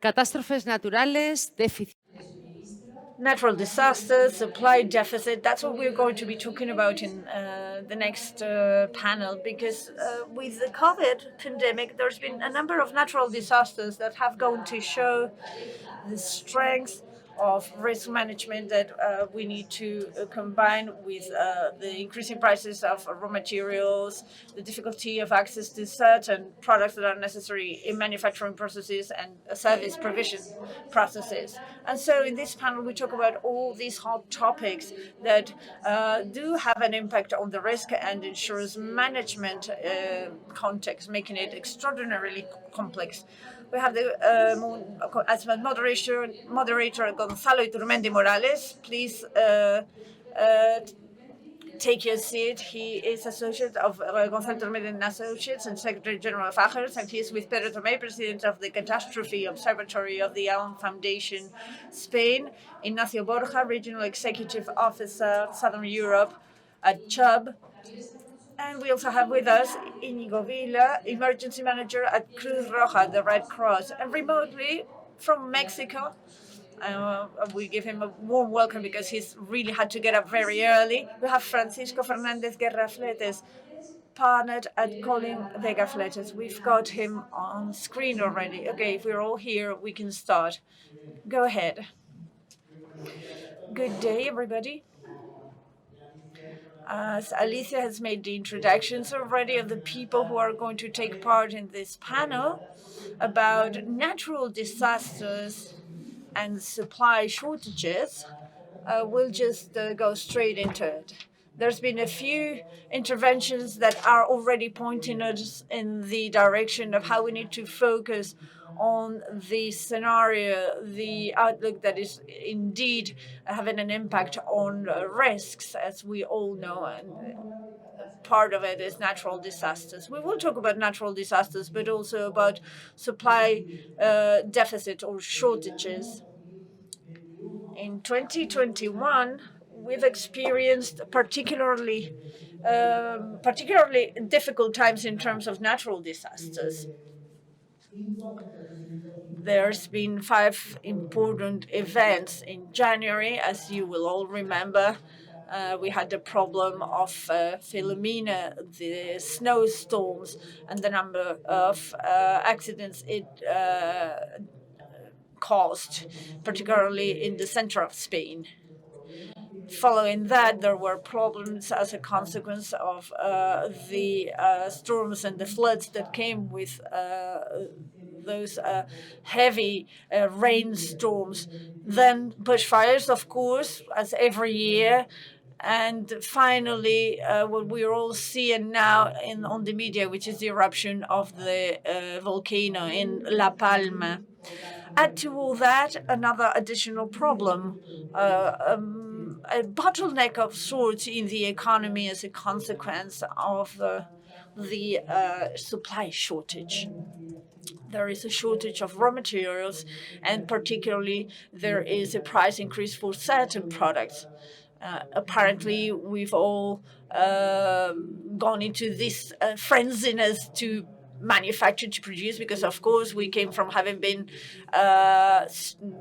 Catástrofes naturales, déficit. Natural disasters, supply deficit, that's what we're going to be talking about in the next panel, because with the COVID pandemic, there's been a number of natural disasters that have gone to show the strength of risk management that we need to combine with the increasing prices of raw materials, the difficulty of access to certain products that are necessary in manufacturing processes and service provision processes. And so in this panel, we talk about all these hot topics that do have an impact on the risk and insurance management context, making it extraordinarily complex. We have the as moderator Gonzalo Iturmendi Morales. Please take your seat. He is associate of Gonzalo Iturmendi and Associates and Secretary General of AGERS, and he is with Pedro Tomey, President of the Catástrofes Observatorio of the Foundation, Spain. Ignacio Borja, Regional Executive Officer, Southern Europe at Chubb. And we also have with us Íñigo, Vila, Emergency Manager at Cruz, Roja, the Red Cross. And remotely from Mexico, we give him a warm welcome because he's really had to get up very early. We have Francisco Fernández, Guerra, Fletes, partnered at Colin, Vega, Fletes. We've got him on screen already. Okay, if we're all here, we can start. Go ahead. Good day, everybody. As Alicia has made the introductions already of the people who are going to take part in this panel about natural disasters and supply shortages, we'll just go straight into it. There's been a few interventions that are already pointing us in the direction of how we need to focus on the scenario, the outlook that is indeed having an impact on risks, as we all know, and part of it is natural disasters. We will talk about natural disasters, but also about supply deficit or shortages. In 2021, we've experienced particularly difficult times in terms of natural disasters. There's been 5 important events in January, as you will all remember. We had the problem of Philomena, the snowstorms, and the number of accidents it caused, particularly in the center of Spain. Following that, there were problems as a consequence of the storms and the floods that came with those heavy rainstorms. Then bushfires, of course, as every year. And finally, what we're all seeing now on the media, which is the eruption of the volcano in La Palma. Add to all that another additional problem, a bottleneck of sorts in the economy as a consequence of the supply shortage. There is a shortage of raw materials, and particularly there is a price increase for certain products. Apparently, we've all gone into this frenziness to manufacture, to produce, because of course we came from having been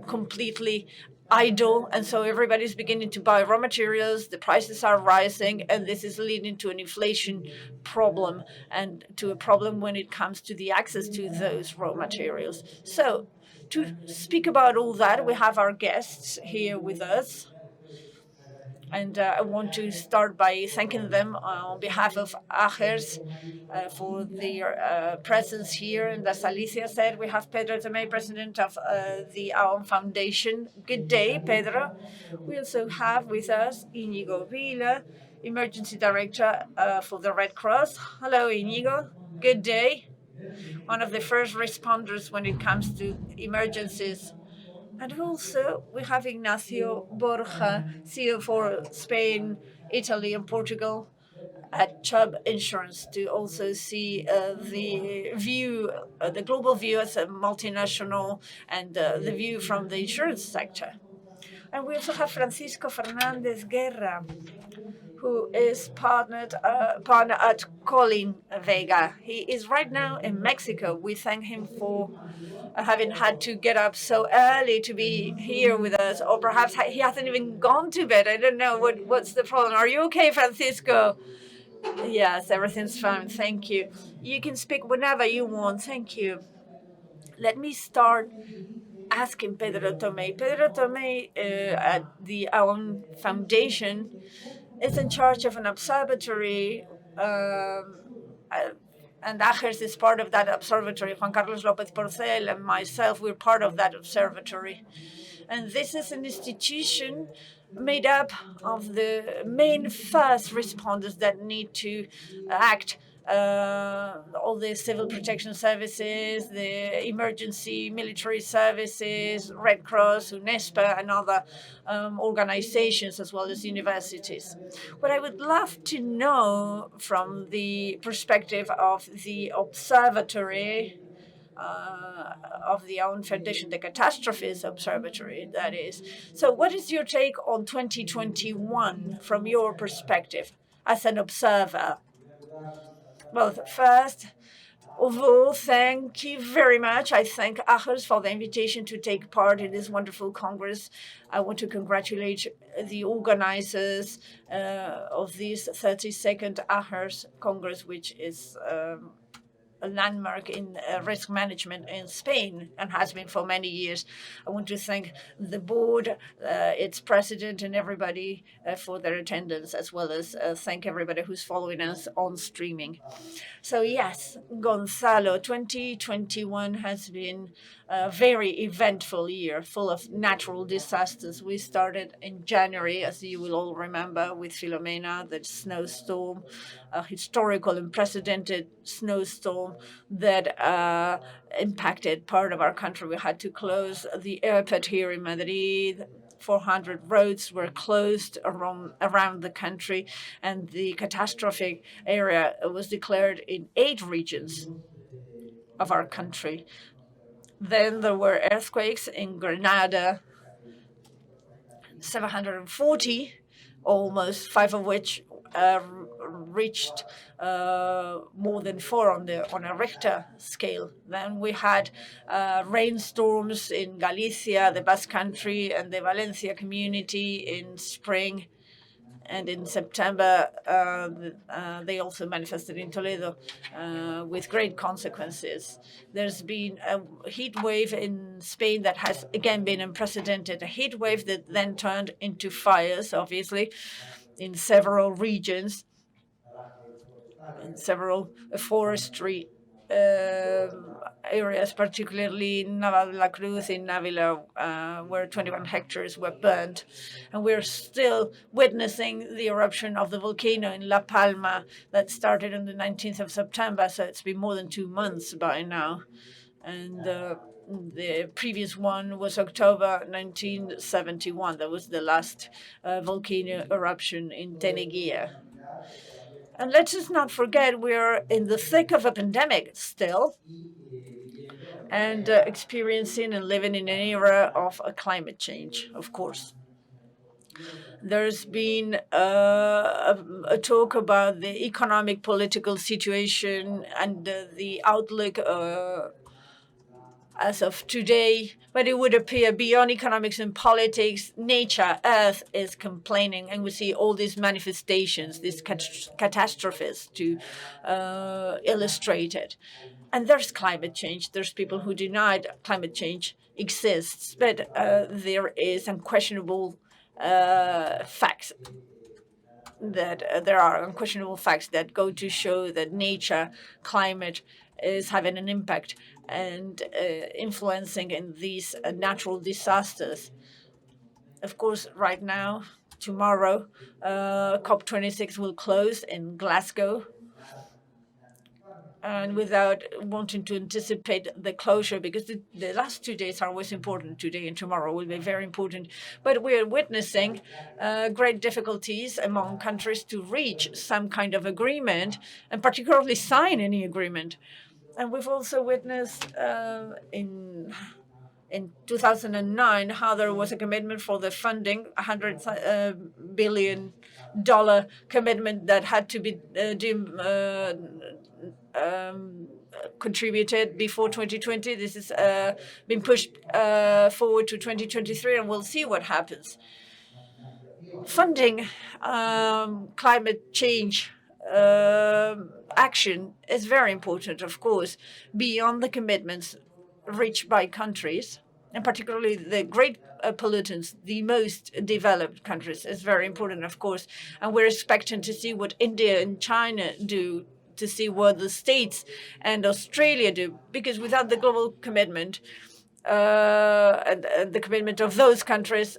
completely idle, and so everybody's beginning to buy raw materials, the prices are rising, and this is leading to an inflation problem and to a problem when it comes to the access to those raw materials. So to speak about all that, we have our guests here with us. And I want to start by thanking them on behalf of AGERS for their presence here. And as Alicia said, we have Pedro Tomey, President of the Foundation. Good day, Pedro. We also have with us Íñigo Vila, Emergency Director for the Red Cross. Hello, Íñigo. Good day. One of the first responders when it comes to emergencies. And also, we have Ignacio, Borja, CEO for Spain, Italy, and Portugal at Chubb Insurance, to also see the view, the global view as a multinational, and the view from the insurance sector. And we also have Francisco Fernández Guerra, who is partner at Colin, Vega. He is right now in Mexico. We thank him for having had to get up so early to be here with us, or perhaps he hasn't even gone to bed. I don't know what's the problem. Are you okay, Francisco? Yes, everything's fine. Thank you. You can speak whenever you want. Thank you. Let me start asking Pedro Tomey. Pedro Tomey, at the OWN Foundation, is in charge of an observatory, and AGERS is part of that observatory. Juan Carlos López Porcel and myself, we're part of that observatory. And this is an institution made up of the main first responders that need to act. All the civil protection services, the emergency military services, Red Cross, UNESPA, and other organizations, as well as universities. What I would love to know from the perspective of the observatory of the OWN Foundation, the Catástrofes Observatory, that is. So what is your take on 2021 from your perspective as an observer? Well, first of all, thank you very much. I thank AGERS for the invitation to take part in this wonderful Congress. I want to congratulate the organizers of this 32nd AGERS Congress, which is a landmark in risk management in Spain and has been for many years. I want to thank the board, its president, and everybody for their attendance, as well as thank everybody who's following us on streaming. So yes, Gonzalo, 2021 has been a very eventful year, full of natural disasters. We started in January, as you will all remember, with Filomena, the snowstorm, a historical, unprecedented snowstorm that impacted part of our country. We had to close the airport here in Madrid. 400 roads were closed around the country, and the catastrophic area was declared in 8 regions of our country. Then there were earthquakes in Granada, 740, almost 5 of which reached more than 4 on a Richter scale. Then we had rainstorms in Galicia, the Basque Country, and the Valencia community in spring. And in September, they also manifested in Toledo with great consequences. There's been a heat wave in Spain that has, again, been unprecedented. A heat wave that then turned into fires, obviously, in several regions, in several forestry areas, particularly in Cruz in Vila, where 21 hectares were burned. And we're still witnessing the eruption of the volcano in La Palma that started on the 19th of September, so it's been more than 2 months by now. And the previous one was October 1971. That was the last volcano eruption in Teneguía. And let's just not forget, we're in the thick of a pandemic still, and experiencing and living in an era of climate change, of course. There's been a talk about the economic political situation and the outlook as of today, but it would appear beyond economics and politics, nature, Earth is complaining, and we see all these manifestations, these catastrophes to illustrate it. And there's climate change. There's people who deny climate change exists, but there is unquestionable facts that there are unquestionable facts that go to show that nature, climate is having an impact and influencing in these natural disasters. Of course, right now, tomorrow, COP26 will close in Glasgow. And without wanting to anticipate the closure, because the last 2 days are always important, today and tomorrow will be very important. But we're witnessing great difficulties among countries to reach some kind of agreement, and particularly sign any agreement. And we've also witnessed in 2009 how there was a commitment for the funding, $100 billion commitment that had to be contributed before 2020. This has been pushed forward to 2023, and we'll see what happens. Funding climate change action is very important, of course, beyond the commitments reached by countries, and particularly the great pollutants, the most developed countries, is very important, of course. And we're expecting to see what India and China do, to see what the States and Australia do, because without the global commitment and the commitment of those countries,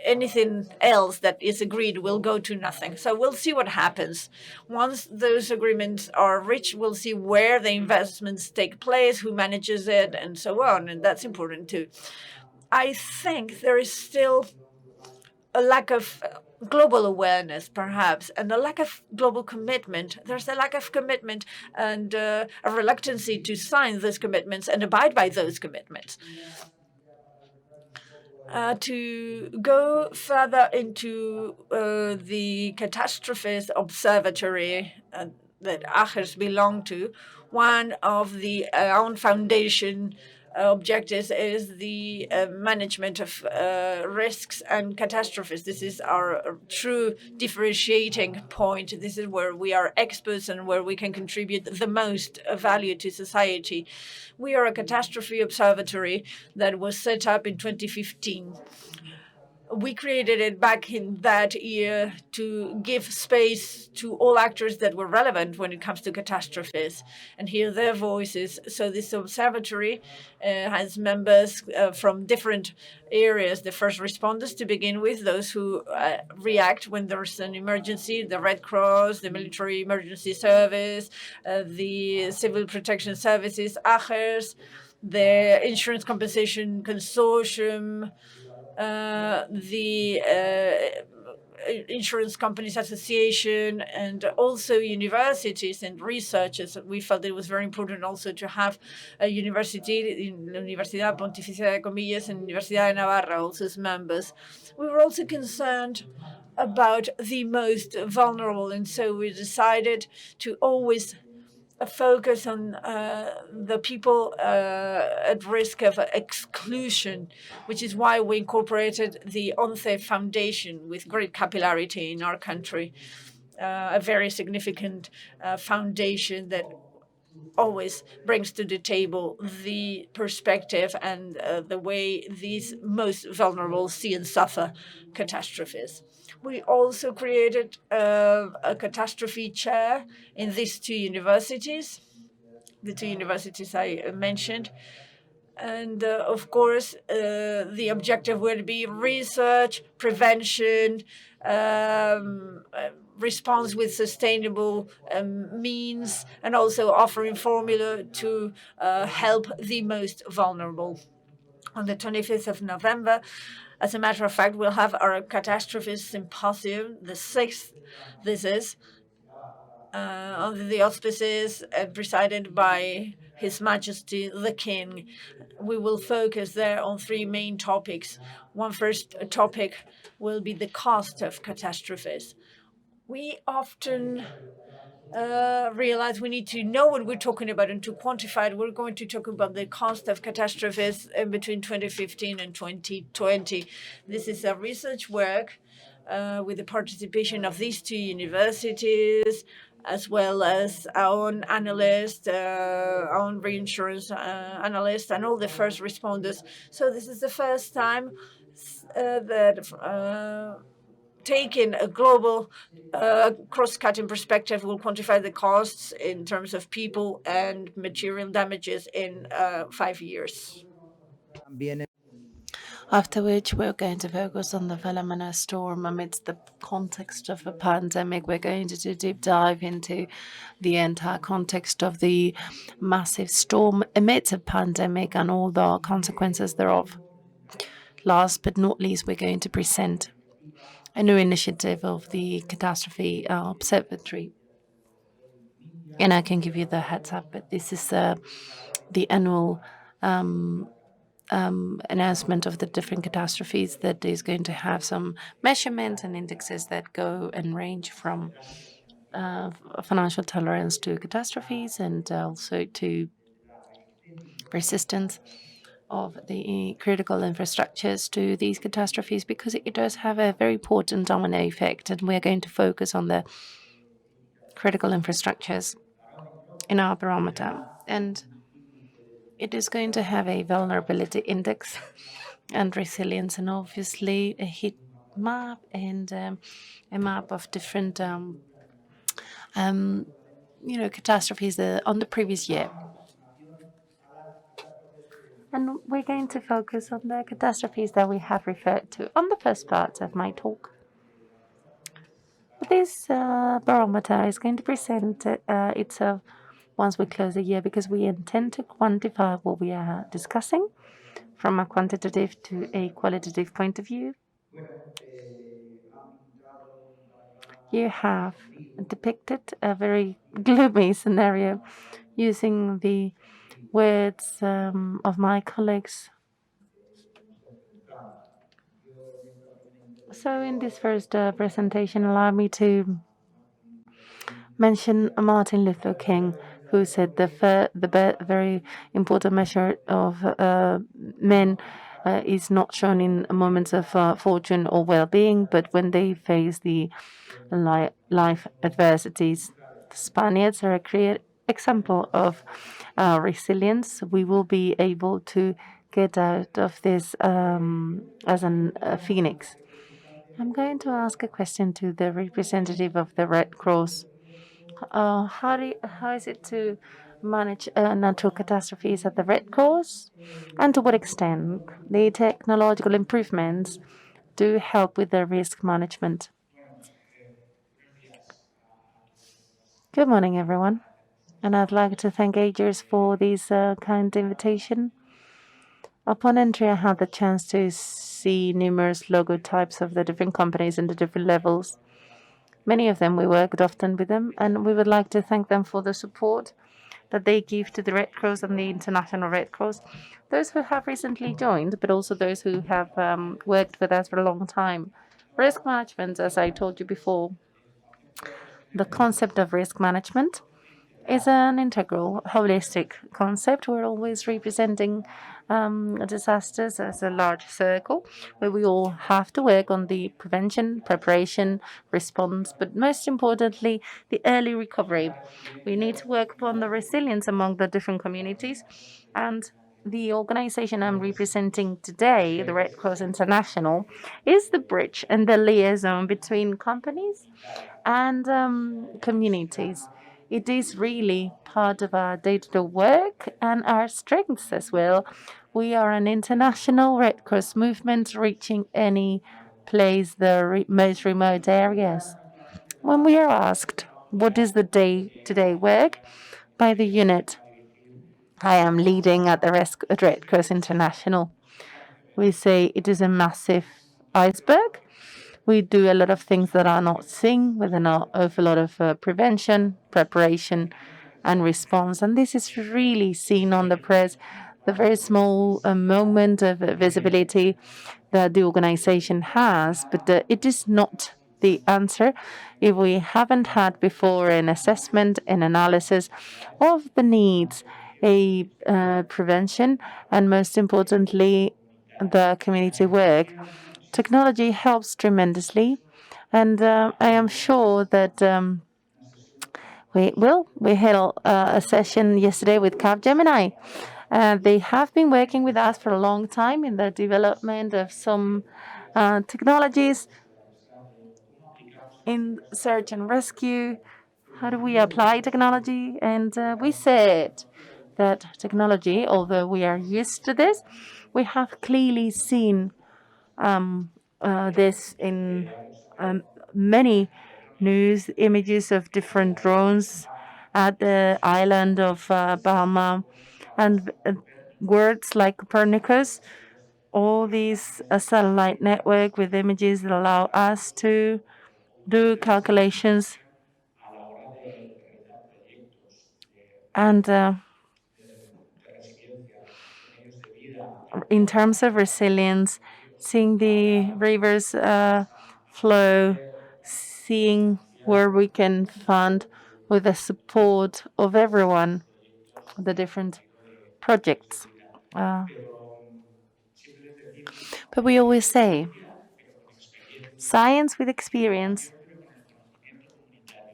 anything else that is agreed will go to nothing. So we'll see what happens. Once those agreements are reached, we'll see where the investments take place, who manages it, and so on. And that's important too. I think there is still a lack of global awareness, perhaps, and a lack of global commitment. There's a lack of commitment and a reluctancy to sign those commitments and abide by those commitments. To go further into the Catástrofes Observatory that AGERS belong to, one of the own foundation objectives is the management of risks and catastrophes. This is our true differentiating point. This is where we are experts and where we can contribute the most value to society. We are a catastrophe observatory that was set up in 2015. We created it back in that year to give space to all actors that were relevant when it comes to catastrophes and hear their voices. So this observatory has members from different areas, the first responders to begin with, those who react when there's an emergency, the Red Cross, the Military Emergency Service, the Civil Protection Services, AGERS, the Insurance Compensation Consortium, the Insurance Companies Association, and also universities and researchers. We felt it was very important also to have a university, la Universidad Pontificia de Comillas and Universidad de Navarra, also as members. We were also concerned about the most vulnerable, and so we decided to always focus on the people at risk of exclusion, which is why we incorporated the ONCE Foundation with great capillarity in our country, a very significant foundation that always brings to the table the perspective and the way these most vulnerable see and suffer catastrophes. We also created a catastrophe chair in these two universities, the two universities I mentioned. And of course, the objective would be research, prevention, response with sustainable means, and also offering formula to help the most vulnerable. On the 25th of November, as a matter of fact, we'll have our Catastrophes Symposium, the 6th this is, under the auspices and presided by His Majesty the King. We will focus there on three main topics. One first topic will be the cost of catastrophes. We often realize we need to know what we're talking about and to quantify it. We're going to talk about the cost of catastrophes between 2015 and 2020. This is a research work with the participation of these two universities, as well as our own analyst, our own reinsurance analyst, and all the first responders. So this is the first time that taking a global cross-cutting perspective will quantify the costs in terms of people and material damages in 5 years. After which, we're going to focus on the Philomena storm amidst the context of a pandemic. We're going to do a deep dive into the entire context of the massive storm amidst a pandemic and all the consequences thereof. Last but not least, we're going to present a new initiative of the Catastrophe Observatory. And I can give you the heads up, but this is the annual announcement of the different catastrophes that is going to have some measurements and indexes that go and range from financial tolerance to catastrophes and also to resistance of the critical infrastructures to these catastrophes, because it does have a very important domino effect, and we're going to focus on the critical infrastructures in our barometer. And it is going to have a vulnerability index and resilience, and obviously a heat map and a map of different catastrophes on the previous year. And we're going to focus on the catastrophes that we have referred to on the first part of my talk. This barometer is going to present itself once we close the year, because we intend to quantify what we are discussing from a quantitative to a qualitative point of view. You have depicted a very gloomy scenario using the words of my colleagues. So in this first presentation, allow me to mention Martin Luther King, who said the very important measure of men is not shown in moments of fortune or well-being, but when they face the life adversities. The Spaniards are a clear example of resilience. We will be able to get out of this as a phoenix. I'm going to ask a question to the representative of the Red Cross. How is it to manage natural catastrophes at the Red Cross, and to what extent the technological improvements do help with the risk management? Good morning, everyone, and I'd like to thank AGERS for this kind invitation. Upon entry, I had the chance to see numerous logotypes of the different companies and the different levels. Many of them we worked often with them, and we would like to thank them for the support that they give to the Red Cross and the International Red Cross, those who have recently joined, but also those who have worked with us for a long time. Risk management, as I told you before, the concept of risk management is an integral, holistic concept. We're always representing disasters as a large circle where we all have to work on the prevention, preparation, response, but most importantly, the early recovery. We need to work upon the resilience among the different communities, and the organization I'm representing today, the Red Cross International, is the bridge and the liaison between companies and communities. It is really part of our day-to-day work and our strengths as well. We are an international Red Cross movement reaching any place, the most remote areas. When we are asked, what is the day-to-day work by the unit I am leading at the Red Cross International, we say it is a massive iceberg. We do a lot of things that are not seen, with an awful lot of prevention, preparation, and response. And this is really seen on the press, the very small moment of visibility that the organization has, but it is not the answer if we haven't had before an assessment and analysis of the needs, a prevention, and most importantly, the community work. Technology helps tremendously, and I am sure that we held a session yesterday with Capgemini. They have been working with us for a long time in the development of some technologies in search and rescue. How do we apply technology? And we said that technology, although we are used to this, we have clearly seen this in many news images of different drones at the island of Bahama, and words like Copernicus, all these satellite network with images that allow us to do calculations and in terms of resilience, seeing the rivers flow, seeing where we can fund with the support of everyone the different projects. But we always say science with experience,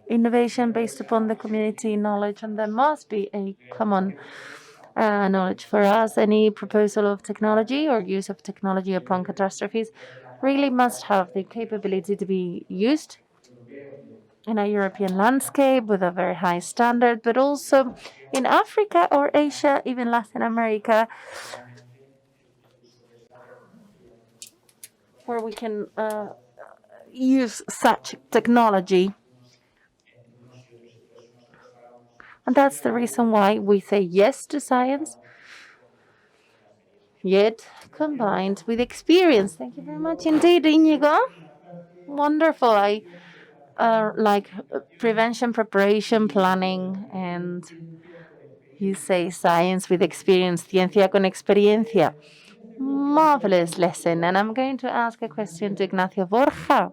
innovation based upon the community knowledge, and there must be a common knowledge for us. Any proposal of technology or use of technology upon catastrophes really must have the capability to be used in a European landscape with a very high standard, but also in Africa or Asia, even Latin America, where we can use such technology. And that's the reason why we say yes to science, yet combined with experience. Thank you very much indeed, Íñigo. Wonderful. I like prevention, preparation, planning, and you say science with experience, ciencia con experiencia. Marvelous lesson. And I'm going to ask a question to Ignacio. Borja.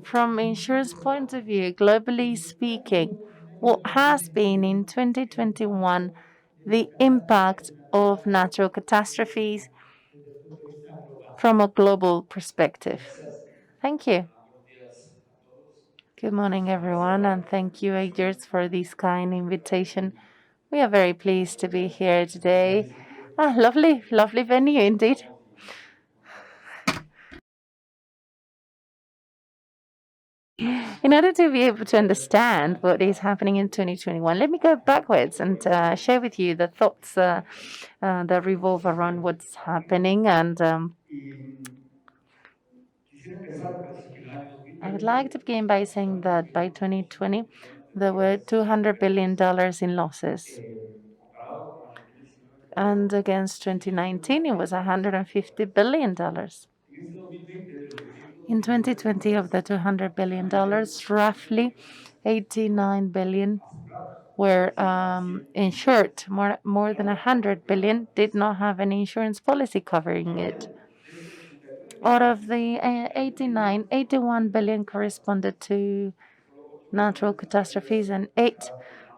From insurance point of view, globally speaking, what has been in 2021 the impact of natural catastrophes from a global perspective? Thank you. Good morning, everyone, and thank you, AGERS, for this kind invitation. We are very pleased to be here today. Lovely, lovely venue indeed. In order to be able to understand what is happening in 2021, let me go backwards and share with you the thoughts that revolve around what's happening. And I would like to begin by saying that by 2020, there were $200 billion in losses. And against 2019, it was $150 billion. In 2020, of the $200 billion, roughly 89 billion were insured. More than 100 billion did not have an insurance policy covering it. Out of the 81 billion corresponded to natural catastrophes, and 8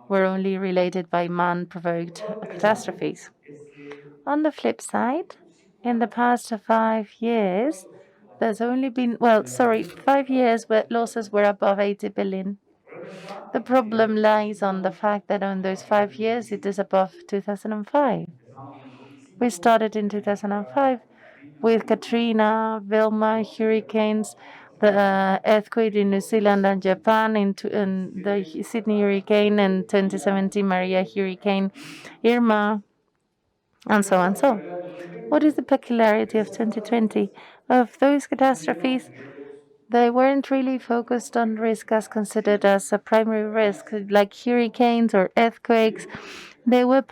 were only related by man-provoked catastrophes. On the flip side, in the past 5 years, there's only been, 5 years where losses were above 80 billion. The problem lies on the fact that on those 5 years, it is above 2005. We started in 2005 with Katrina, Wilma, hurricanes, the earthquake in New Zealand and Japan, and the Sydney hurricane, and 2017 Maria hurricane, Irma, and so on. So, what is the peculiarity of 2020? Of those catastrophes, they weren't really focused on risk as considered as a primary risk, like hurricanes or earthquakes. They were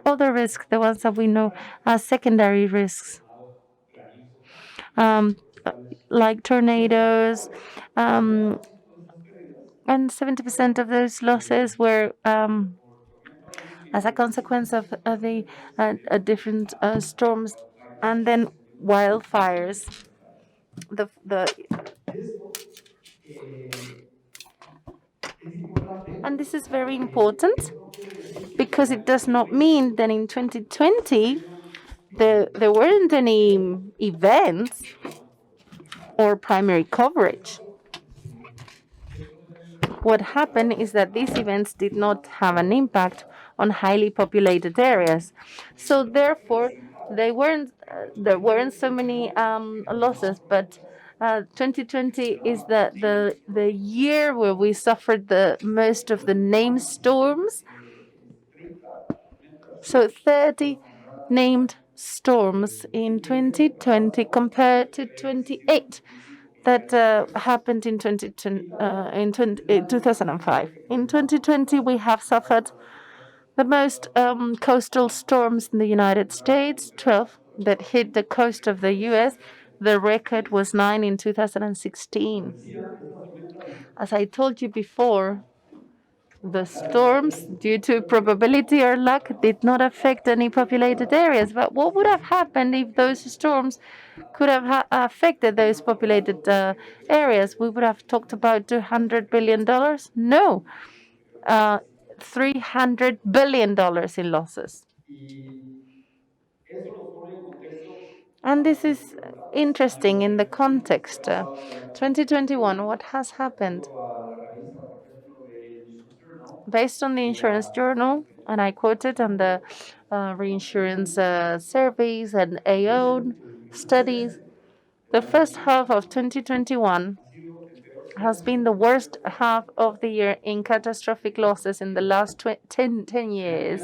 other risks, the ones that we know as secondary risks, like tornadoes, and 70% of those losses were as a consequence of the different storms and then wildfires. And this is very important because it does not mean that in 2020 there weren't any events or primary coverage. What happened is that these events did not have an impact on highly populated areas. So therefore, there weren't so many losses, but 2020 is the year where we suffered the most of the named storms. So 30 named storms in 2020 compared to 28 that happened in 2005. In 2020, we have suffered the most coastal storms in the United States, 12 that hit the coast of the U.S. The record was 9 in 2016. As I told you before, The storms, due to probability or luck, did not affect any populated areas. But what would have happened if those storms could have affected those populated areas? We would have talked about $200 billion? No, uh, $300 billion in losses. And this is interesting in the context. 2021, what has happened? Based on the insurance journal, and I quoted on the reinsurance surveys and AO studies, the first half of 2021 has been the worst half of the year in catastrophic losses in the last 10 years.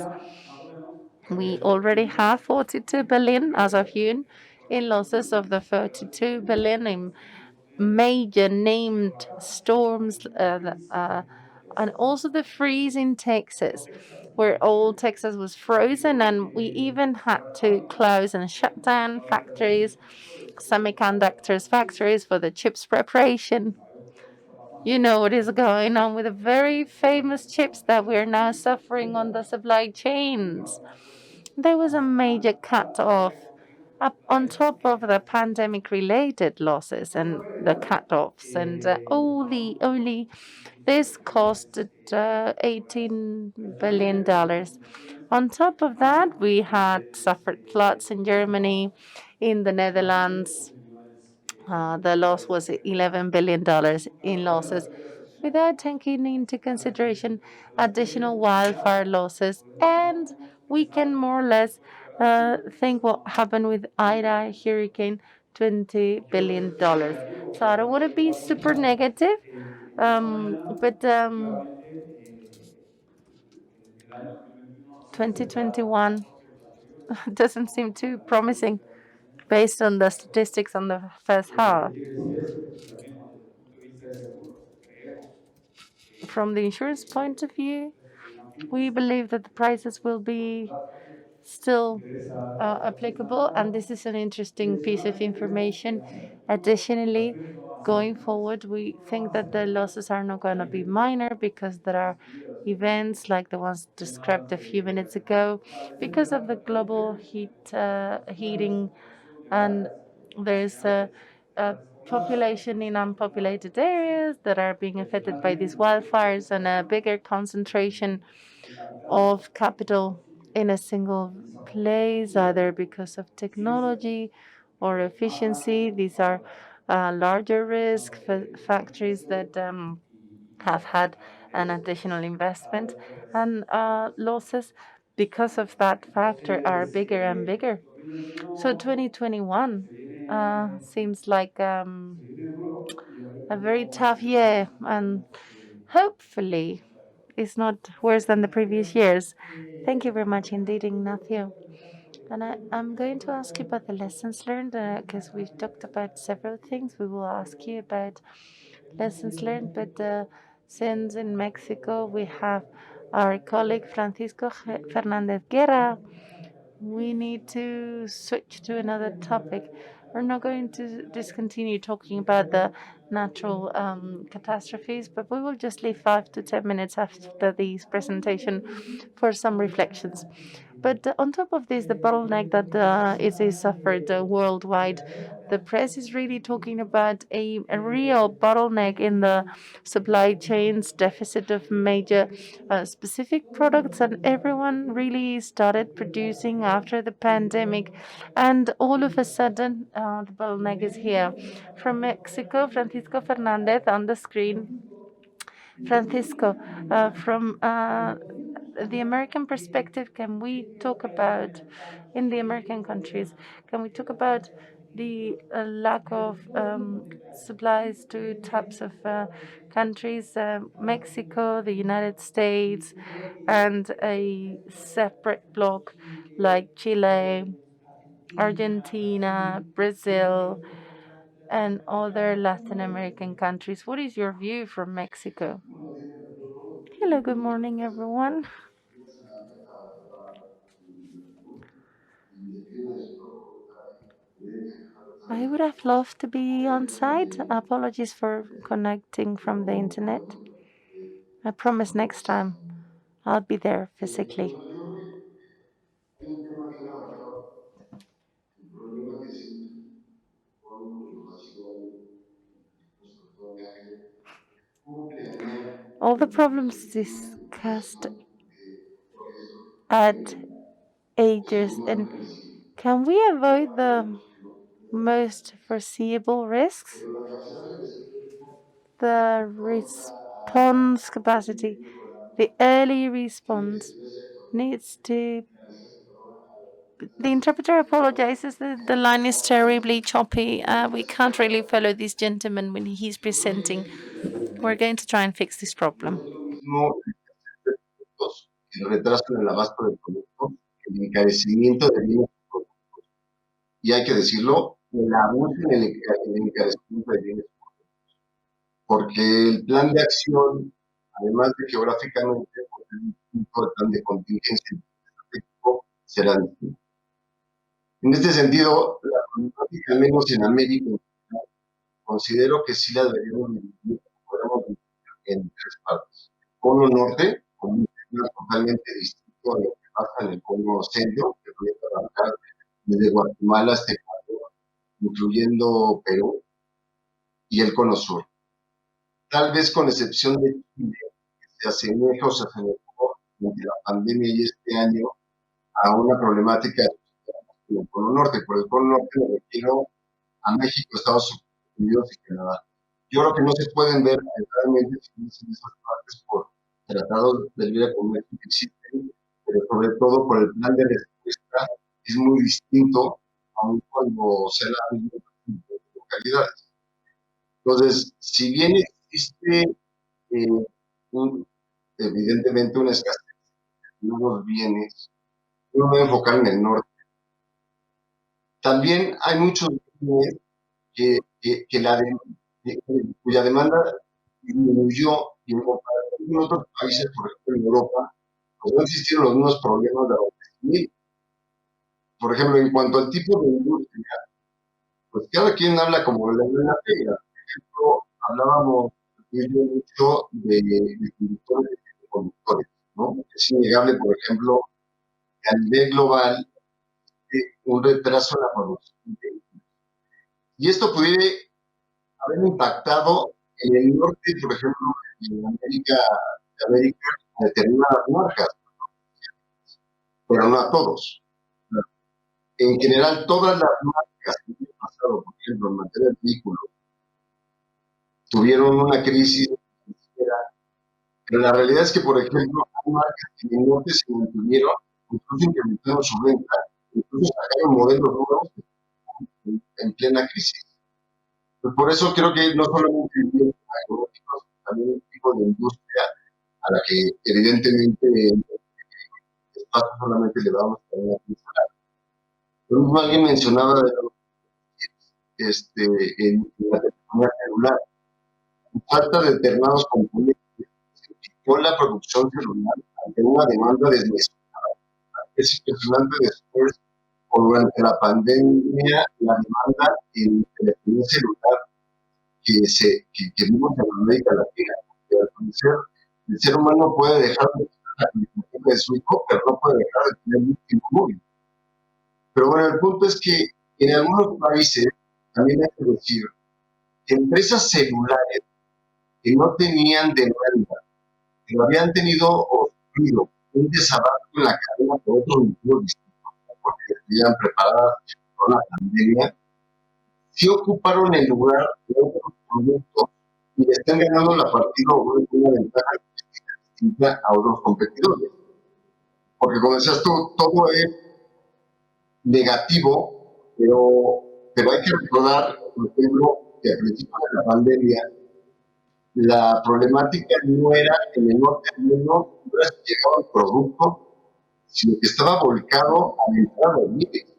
We already have 42 billion as of June in losses of the 42 billion in major named storms, and also the freeze in Texas, where all Texas was frozen, and we even had to close and shut down factories, semiconductors factories for the chips preparation. You know what is going on with the very famous chips that we are now suffering on the supply chains. There was a major cut off up on top of the pandemic related losses and the cut-offs, and only this costed $18 billion. On top of that, we had suffered floods in Germany, in the Netherlands. The loss was $11 billion in losses, without taking into consideration additional wildfire losses. And we can more or less think what happened with Ida hurricane, $20 billion. So I don't want to be super negative, but 2021 doesn't seem too promising based on the statistics on the first half. From the insurance point of view, we believe that the prices will be still applicable, and this is an interesting piece of information. Additionally, going forward, we think that the losses are not going to be minor because there are events like the ones described a few minutes ago because of the global heating, and there's a population in unpopulated areas that are being affected by these wildfires, and a bigger concentration of capital in a single place, either because of technology or efficiency. These are larger risk factories that have had an additional investment, and losses because of that factor are bigger and bigger. So 2021 seems like a very tough year, and hopefully it's not worse than the previous years. Thank you very much indeed, Ignacio. And I'm going to ask you about the lessons learned because we've talked about several things. We will ask you about lessons learned, but since in Mexico we have our colleague Francisco Fernández Guerra, we need to switch to another topic. We're not going to discontinue talking about the natural catastrophes, but we will just leave 5 to 10 minutes after this presentation for some reflections. But on top of this, the bottleneck that is suffered worldwide, the press is really talking about a real bottleneck in the supply chains, deficit of major specific products, and everyone really started producing after the pandemic. And all of a sudden, the bottleneck is here. From Mexico, Francisco Fernandez on the screen. Francisco, from the American perspective, can we talk about, in the American countries, can we talk about the lack of supplies to types of countries, Mexico, the United States, and a separate bloc like Chile, Argentina, Brazil, and other Latin American countries? What is your view from Mexico? Hello, good morning, everyone. I would have loved to be on site. Apologies for connecting from the internet. I promise next time I'll be there physically. All the problems discussed at AGERS, and can we avoid the most foreseeable risks? The response capacity, the early response needs to. The interpreter apologizes that the line is terribly choppy. We can't really follow this gentleman when he's presenting. We're going to try and fix this problem. El retraso en el abasto del producto, el encarecimiento de bienes y hay que decirlo, el abuso en el encarecimiento de bienes porque el plan de acción, además de geográficamente, pues, es distinto, el plan de contingencia estratégico será distinto. En este sentido, la problemática, al menos en América, considero que sí la deberíamos dividir, podemos dividir en tres partes. Cono norte, con un tema totalmente distinto a lo que pasa en el cono centro, que puede trabajar desde Guatemala hasta Ecuador, incluyendo Perú, y el cono sur. Tal vez con excepción de Chile, que se asemeja o se asemejó durante la pandemia y este año a una problemática en el cono norte. Por el cono norte me refiero a México, Estados Unidos y Canadá. Yo creo que no se pueden ver realmente en esas partes por tratados de libre comercio que existen, pero sobre todo por el plan de respuesta es muy distinto aun cuando sea la misma localidades. Entonces, si bien existe evidentemente una escasez de nuevos bienes, yo me voy a enfocar en el norte. También hay muchos bienes cuya demanda disminuyó y en comparación con otros países, por ejemplo en Europa, pues no existieron los mismos problemas de abastecimiento. Por ejemplo, en cuanto al tipo de industria, pues cada quien habla como le da la pega. Por ejemplo, hablábamos mucho de distribuidores de conductores, ¿no? Es innegable, por ejemplo, que a nivel global un retraso en la producción de vehículos. Y esto pudiera haber impactado en el norte, por ejemplo, en América, a determinadas marcas, pero no a todos. En general, todas las marcas que han pasado, por ejemplo, en materia de vehículos, tuvieron una crisis financiera, pero la realidad es que, por ejemplo, hay marcas que en el norte se mantuvieron, incluso incrementaron su venta, incluso sacaron modelos nuevos en plena crisis. Pues por eso creo que no solamente el bien económico, sino también el tipo de industria a la que evidentemente en el espacio solamente le vamos a tener que instalar. Lo mismo alguien mencionaba de en la telefonía celular. Falta de determinados componentes significó la producción celular ante una demanda desmesurada. Es impresionante después o durante la pandemia la demanda en telefonía celular que vimos en América Latina. Que al parecer el ser humano puede dejar de la aplicación de su hijo, pero no puede dejar de tener un último móvil. Pero bueno, el punto es que en algunos países, también hay que decir, que empresas celulares que no tenían demanda, que habían tenido o sufrido un desabasto en la cadena por otros motivos distintos, porque estaban preparadas por la pandemia, sí ocuparon el lugar de otros productos y le están ganando la partida o una ventaja distinta a otros competidores. Porque como decías tú, todo es negativo, pero hay que recordar, por ejemplo, que al principio de la pandemia, la problemática no era en el norte, no era que llegaba el producto, sino que estaba volcado a la entrada de líderes.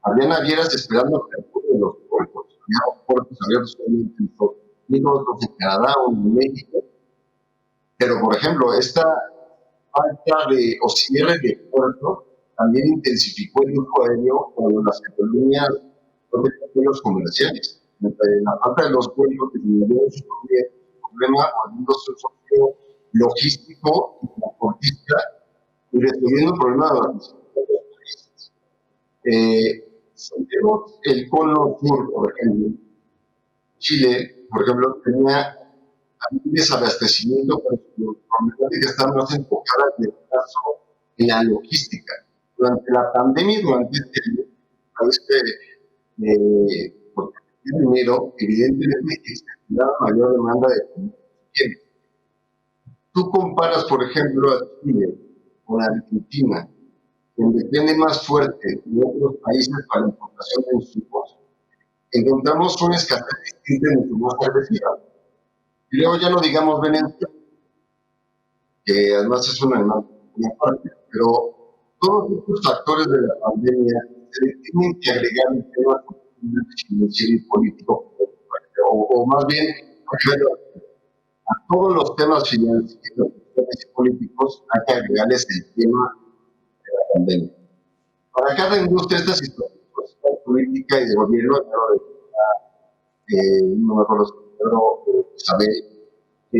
Había navieras esperando a que de los puertos, había puertos abiertos solamente en Estados Unidos, otros en Canadá o en México. Pero, por ejemplo, esta falta de o cierre de puertos también intensificó el flujo aéreo cuando las aerolíneas son de vuelos comerciales. La falta de los puertos disminuyó su problema, volviéndose un socio logístico y transportista y resolviendo problemas de los países. Si vemos el cono sur, por ejemplo, Chile, por ejemplo, tenía un desabastecimiento, pero su problemática está más enfocada en el caso en la logística. Durante la pandemia y durante este año, porque en enero, evidentemente, existirá mayor demanda de combustible. Tú comparas, por ejemplo, a Chile con Argentina, quien depende más fuerte de otros países para la importación de insumos, encontramos una escasez distinta y mucho más agresiva. Y luego ya no digamos Venezuela, que además es una parte, pero todos estos factores de la pandemia se le tienen que agregar un tema financiero y político, o más bien, a todos los temas financieros y políticos hay que agregarles el tema de la pandemia. Para cada industria esta situación política y de gobierno, no me acuerdo si Pedro sabe que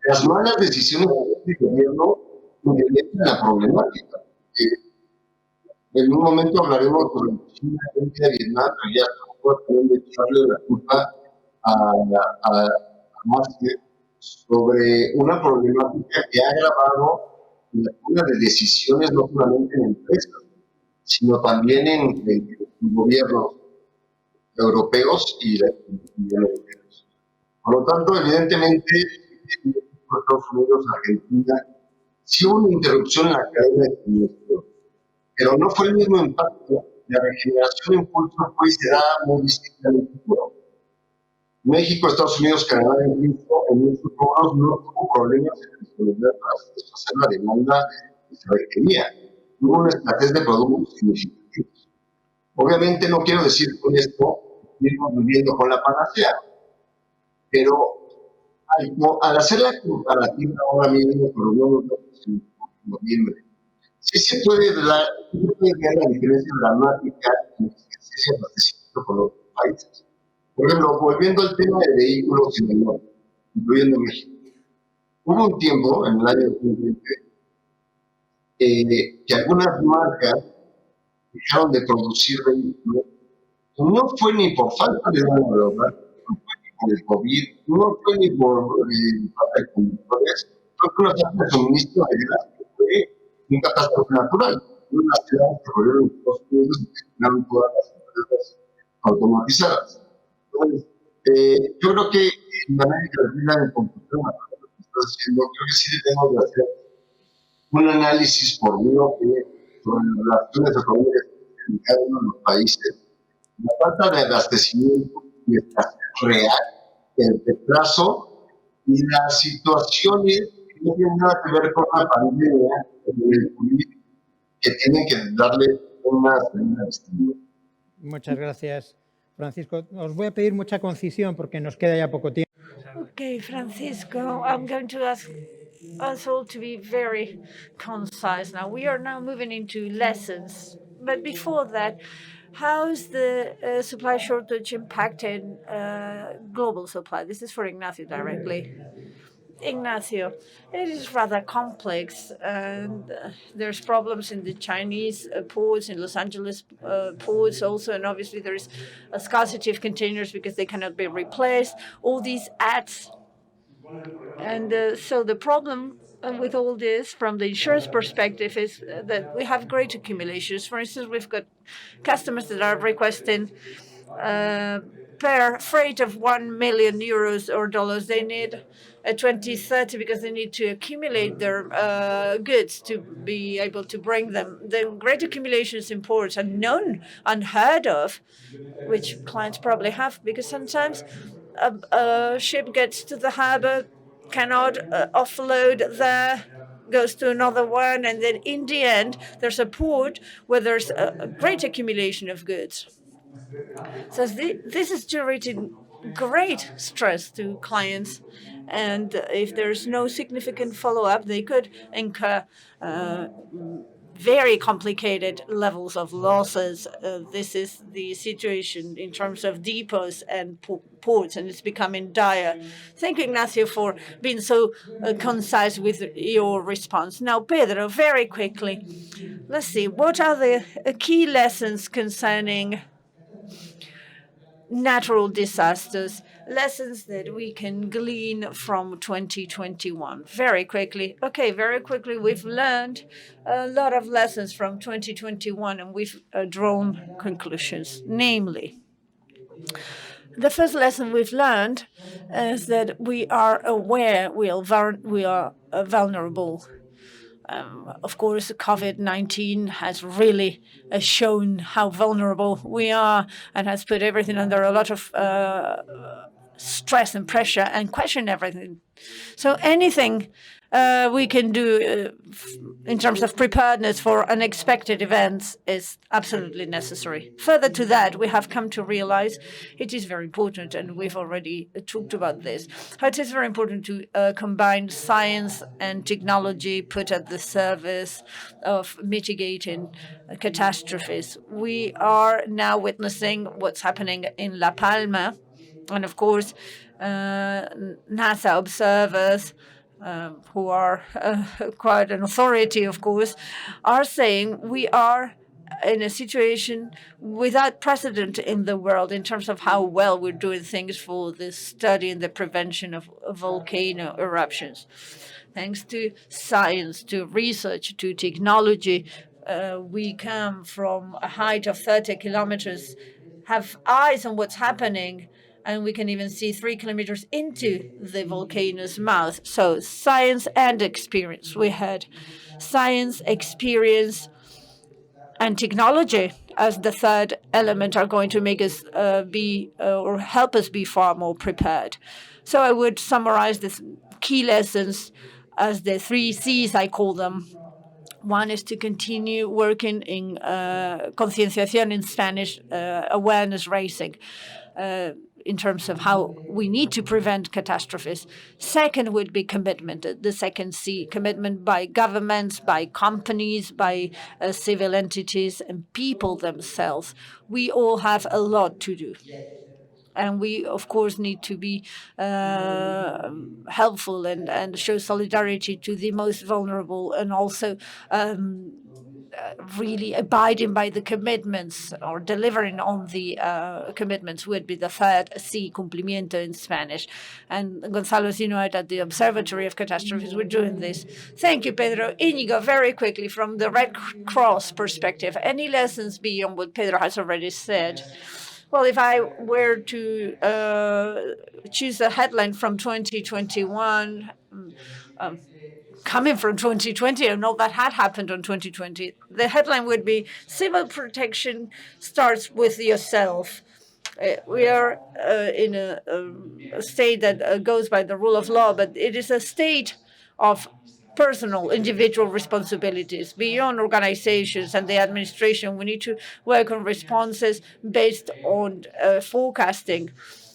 las malas decisiones del gobierno incrementan la problemática. En un momento hablaremos sobre China, India, Vietnam, pero ya estamos tratando de echarle la culpa a más sobre una problemática que ha agravado la toma de decisiones no solamente en empresas, sino también en gobiernos europeos y europeos. Por lo tanto, evidentemente, en Estados Unidos, Argentina, sí hubo una interrupción en la cadena de suministro, pero no fue el mismo impacto. La regeneración en pulso fue y será muy distinta en el futuro. México, Estados Unidos, Canadá, en muchos rubros no tuvo problemas en disponibilidad para satisfacer la demanda que se requería. Hubo una escasez de productos significativos. Obviamente no quiero decir con esto que estamos viviendo con la panacea, pero al hacer la comparativa ahora mismo con los datos en noviembre, sí se puede ver la diferencia dramática en el ejercicio de abastecimiento con otros países. Por ejemplo, volviendo al tema de vehículos en el norte, incluyendo México. Hubo un tiempo, en el año 2020, que algunas marcas dejaron de producir vehículos. No fue ni por falta de mano de obra, no fue ni por el COVID, no fue ni por falta de conductores, fue por una falta de suministro de gas, que fue un catástrofe natural. Unas ciudades que volvieron a Estados Unidos y terminaron todas las empresas automatizadas. Entonces, yo creo que en América Latina, en conclusión a lo que estás haciendo, creo que sí debemos de hacer un análisis por bloque sobre las relaciones económicas en cada uno de los países, la falta de abastecimiento y escasez real, el retraso y las situaciones que no tienen nada que ver con la pandemia en el político, que tienen que darle una salida distinta. Muchas gracias, Francisco. Os voy a pedir mucha concisión porque nos queda ya poco tiempo. Okay, Francisco, I'm going to ask us all to be very concise now. We are now moving into lessons. But before that, how's the supply shortage impacting global supply? This is for Ignacio directly. Ignacio, it is rather complex, and there's problems in the Chinese ports, in Los Angeles ports also, and obviously there's a scarcity of containers because they cannot be replaced. All these adds, and so the problem with all this, from the insurance perspective, is that we have great accumulations. For instance, we've got customers that are requesting per freight of 1 million euros or dollars. They need a 2030 because they need to accumulate their goods to be able to bring them. The great accumulations in ports are unheard of, which clients probably have, because sometimes a ship gets to the harbor, cannot offload there, goes to another one, and then in the end, there's a port where there's a great accumulation of goods. So this is generating great stress to clients, and if there's no significant follow-up, they could incur very complicated levels of losses. This is the situation in terms of depots and ports, and it's becoming dire. Thank you, Ignacio, for being so concise with your response. Now, Pedro, very quickly, let's see, what are the key lessons concerning natural disasters, lessons that we can glean from 2021? Very quickly. Okay, very quickly, we've learned a lot of lessons from 2021, and we've drawn conclusions. Namely, the first lesson we've learned is that we are aware we are vulnerable. Of course, COVID-19 has really shown how vulnerable we are and has put everything under a lot of stress and pressure and question everything. So anything we can do in terms of preparedness for unexpected events is absolutely necessary. Further to that, we have come to realize it is very important, and we've already talked about this, how it is very important to combine science and technology put at the service of mitigating catastrophes. We are now witnessing what's happening in La Palma, and of course, NASA observers, who are quite an authority, of course, are saying we are in a situation without precedent in the world in terms of how well we're doing things for the study and the prevention of volcano eruptions. Thanks to science, to research, to technology, we come from a height of 30 kilometers, have eyes on what's happening, and we can even see 3 kilometers into the volcano's mouth. So science and experience. We had science, experience, and technology as the third element are going to make us or help us be far more prepared. So I would summarize the key lessons as the 3 C's, I call them. One is to continue working in concienciación in Spanish, awareness raising, in terms of how we need to prevent catastrophes. Second would be commitment, the second C, commitment by governments, by companies, by civil entities and people themselves. We all have a lot to do. And we, of course, need to be helpful and show solidarity to the most vulnerable, and also really abiding by the commitments or delivering on the commitments would be the third C, cumplimiento in Spanish. And Gonzalo, as you know, at the Observatory of Catastrophes, we're doing this. Thank you, Pedro. Íñigo, very quickly, from the Red Cross perspective, any lessons beyond what Pedro has already said? Well, if I were to choose a headline from 2021, coming from 2020, and all that had happened in 2020, the headline would be "Civil Protection Starts with Yourself." We are in a state that goes by the rule of law, but it is a state of personal, individual responsibilities beyond organizations and the administration. We need to work on responses based on forecasting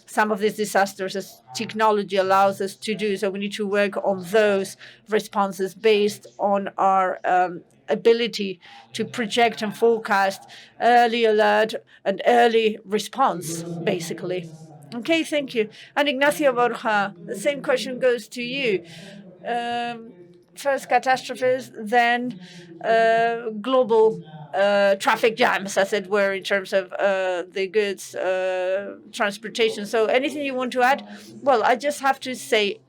some of these disasters as technology allows us to do. So we need to work on those responses based on our ability to project and forecast, early alert and early response, basically. Okay, thank you. And Ignacio, Borja, the same question goes to you. First catastrophes, then global traffic jams, as it were, in terms of the goods transportation. So anything you want to add? Well, I just have to say,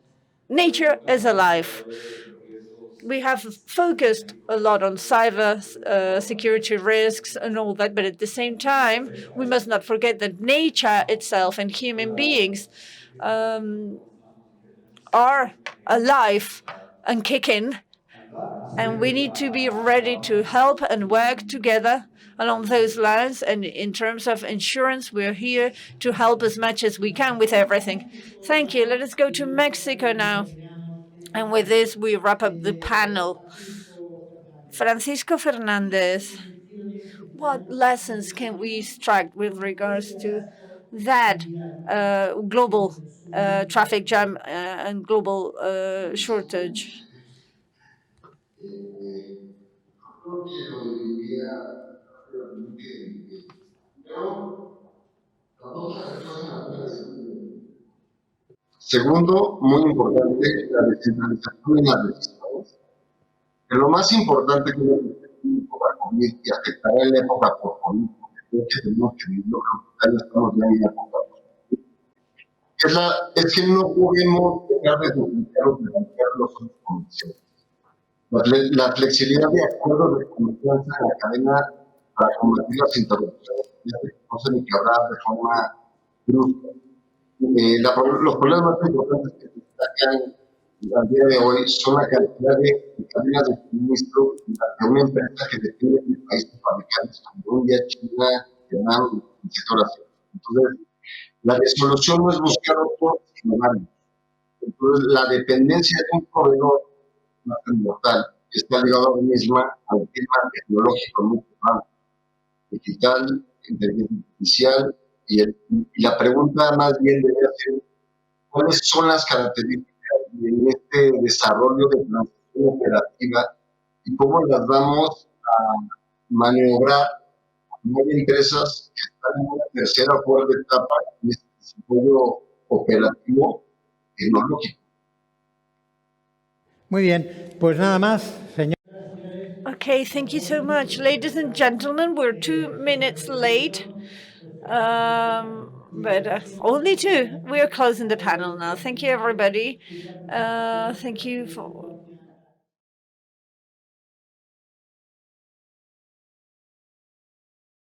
nature is alive. We have focused a lot on cyber security risks and all that, but at the same time, we must not forget that nature itself and human beings are alive and kicking, and we need to be ready to help and work together along those lines. And in terms of insurance, we're here to help as much as we can with everything. Thank you. Let us go to Mexico now. And with this, we wrap up the panel. Francisco Fernández, what lessons can we extract with regards to that global traffic jam and global shortage? que lo dividiría rápidamente. Primero, las dos efectos en la toma de decisiones. Segundo, muy importante, la descentralización en las decisiones. Pero lo más importante que es la COVID y afectará en la época por COVID, porque creo que tenemos que vivirlo, creo que ya estamos ya en la época es que no podemos dejar de duplicar o plantear los otros condiciones. La flexibilidad de acuerdos de confianza en la cadena para combatir las interrupciones, no sé ni que hablar de forma brusca. Los problemas más importantes que se destacan al día de hoy son la cantidad de cadenas de suministro de una empresa que depende de países fabricantes como India, China, Vietnam, etc. Entonces, la resolución no es buscar otro, sino varios. Entonces, la dependencia de un proveedor no es mortal, está ligado a la misma al tema tecnológico muy claro, digital, inteligencia artificial, y la pregunta más bien debe ser cuáles son las características en este desarrollo de transición operativa y cómo las vamos a maniobrar. Hay empresas que están en una tercera o cuarta etapa en este desarrollo operativo tecnológico. Muy bien, pues nada más, señor. Okay, thank you so much. Ladies and gentlemen, we're 2 minutes late. But only 2. We are closing the panel now. Thank you, everybody. Thank you for